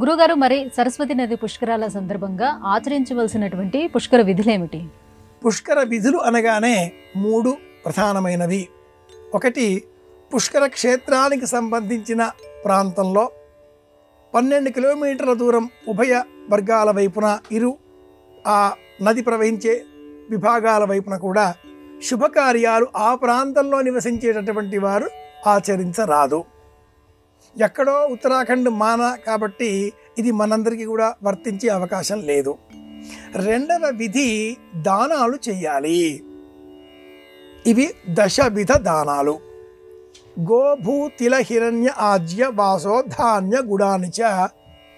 గురుగారు, మరి సరస్వతి నది పుష్కరాల సందర్భంగా ఆచరించవలసినటువంటి పుష్కర విధులేమిటి? పుష్కర విధులు అనగానే 3 ప్రధానమైనవి. ఒకటి, పుష్కర క్షేత్రానికి సంబంధించిన ప్రాంతంలో 12 కిలోమీటర్ల దూరం ఉభయ వర్గాల వైపున ఆ నది ప్రవహించే విభాగాల వైపున కూడా శుభకార్యాలు ఆ ప్రాంతంలో నివసించేటటువంటి వారు ఆచరించరాదు. ఎక్కడో ఉత్తరాఖండ్ మాన కాబట్టి ఇది మనందరికీ కూడా వర్తించే అవకాశం లేదు. రెండవ విధి, దానాలు చెయ్యాలి. ఇవి దశవిధ దానాలు. గోభూ తిల హిరణ్య ఆజ్య వాసో ధాన్య గుడానిచ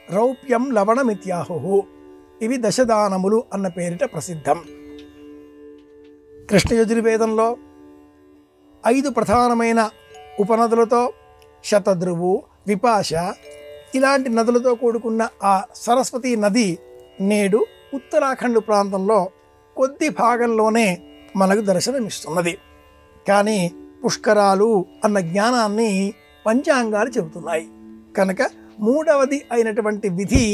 రౌప్యం లవణమిత్యాహు. ఇవి దశదానములు అన్న పేరిట ప్రసిద్ధం. కృష్ణ యజుర్వేదంలో 5 ప్రధానమైన ఉపనదులతో శతద్రువు, విపాశ ఇలాంటి నదులతో కూడుకున్న ఆ సరస్వతి నది నేడు ఉత్తరాఖండ్ ప్రాంతంలో కొద్ది భాగంలోనే మనకు దర్శనమిస్తున్నది. కానీ పుష్కరాలు అన్న జ్ఞానాన్ని పంచాంగాలు చెబుతున్నాయి కనుక 3వది అయినటువంటి విధి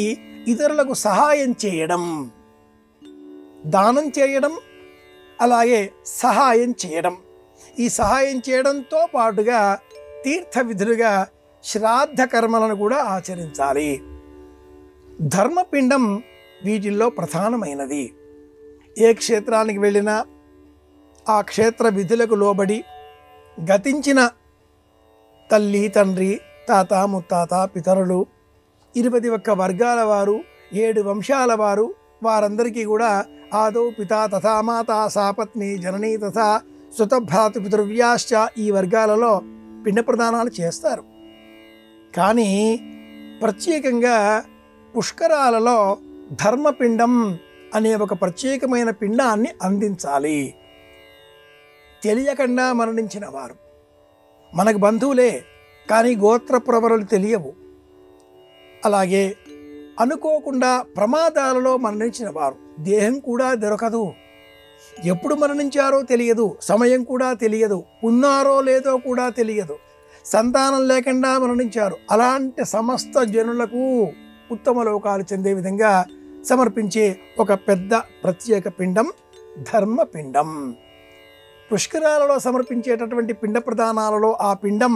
ఇతరులకు సహాయం చేయడం, దానం చేయడం, అలాగే సహాయం చేయడం. ఈ సహాయం చేయడంతో పాటుగా తీర్థ విధులుగా శ్రాద్ధ కర్మలను కూడా ఆచరించాలి. ధర్మపిండం వీటిల్లో ప్రధానమైనది. ఏ క్షేత్రానికి వెళ్ళినా ఆ క్షేత్ర విధులకు లోబడి గతించిన తల్లి, తండ్రి, తాత, ముత్తాత, పితరులు 21 వర్గాల వారు, 7 వంశాల వారు, వారందరికీ కూడా ఆదౌ పితా తథా మాత సాపత్ని జననీ తథా సుతభ్రాతృ పితృవ్యాశ్చ ఈ వర్గాలలో పిండ ప్రదానాలు చేస్తారు. కానీ ప్రత్యేకంగా పుష్కరాలలో ధర్మపిండం అనే ఒక ప్రత్యేకమైన పిండాన్ని అందించాలి. తెలియకుండా మరణించిన వారు మనకు బంధువులే, కానీ గోత్ర ప్రవరులు తెలియవు. అలాగే అనుకోకుండా ప్రమాదాలలో మరణించిన వారు, దేహం కూడా దొరకదు, ఎప్పుడు మరణించారో తెలియదు, సమయం కూడా తెలియదు, ఉన్నారో లేదో కూడా తెలియదు, సంతానం లేకుండా మరణించారు. అలాంటి సమస్త జనులకు ఉత్తమ లోకాలు చెందే విధంగా సమర్పించే ఒక పెద్ద ప్రత్యేక పిండం ధర్మపిండం. పుష్కరాలలో సమర్పించేటటువంటి పిండ ప్రదానాలలో ఆ పిండం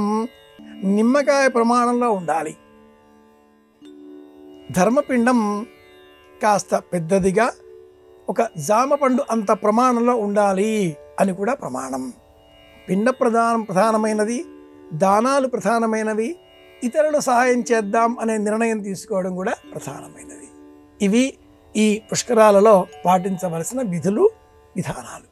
నిమ్మకాయ ప్రమాణంలో ఉండాలి. ధర్మపిండం కాస్త పెద్దదిగా ఒక జామపండు అంత ప్రమాణంలో ఉండాలి అని కూడా ప్రమాణం. పిండ ప్రధానమైనది, దానాలు ప్రధానమైనవి, ఇతరుల సహాయం చేద్దాం అనే నిర్ణయం తీసుకోవడం కూడా ప్రధానమైనది. ఇవి ఈ పుష్కరాలలో పాటించవలసిన విధులు, విధానాలు.